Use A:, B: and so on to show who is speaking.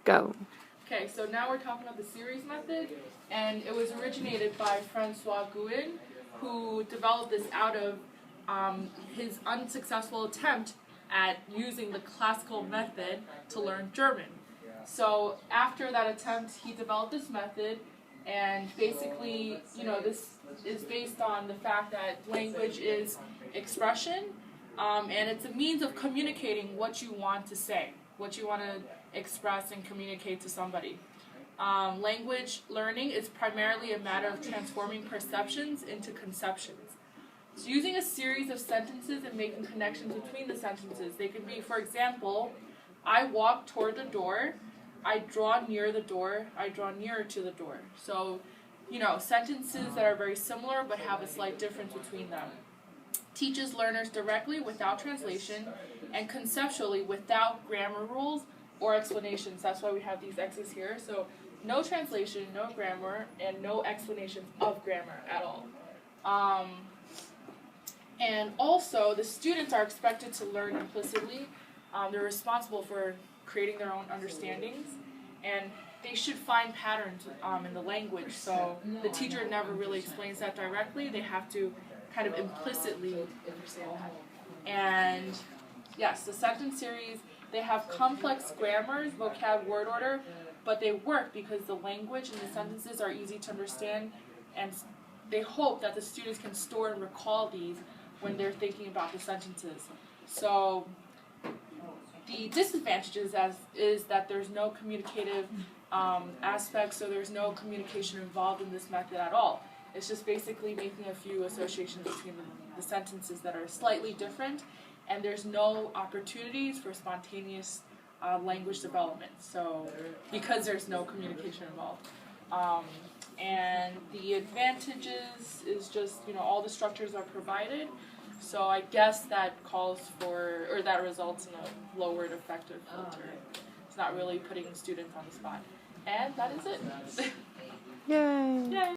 A: Go.
B: Okay, so now we're talking about the series method, and it was originated by Francois Gouin, who developed this out of his unsuccessful attempt at using the classical method to learn German. So after that attempt, he developed this method, and basically, this is based on the fact that language is expression, and it's a means of communicating what you want to say, what you want to express and communicate to somebody. Language learning is primarily a matter of transforming perceptions into conceptions. So using a series of sentences and making connections between the sentences. They can be, for example, I walk toward the door, I draw near the door, I draw nearer to the door. So, sentences that are very similar but have a slight difference between them. Teaches learners directly without translation and conceptually without grammar rules or explanations. That's why we have these X's here. So no translation, no grammar, and no explanations of grammar at all. And also, the students are expected to learn implicitly. They're responsible for creating their own understandings, and they should find patterns in the language. So the teacher never really explains that directly. They have to kind of implicitly understand that. And yes, the sentence series, they have complex grammars, vocab, word order, but they work because the language and the sentences are easy to understand, and they hope that the students can store and recall these when they're thinking about the sentences. So the disadvantages is that there's no communicative aspect, so there's no communication involved in this method at all. It's just basically making a few associations between the sentences that are slightly different, and there's no opportunities for spontaneous language development. So, because there's no communication involved. And the advantages is just, all the structures are provided. So I guess that that results in a lowered effective filter. It's not really putting students on the spot. And that is it.
A: Yay.
B: Yay.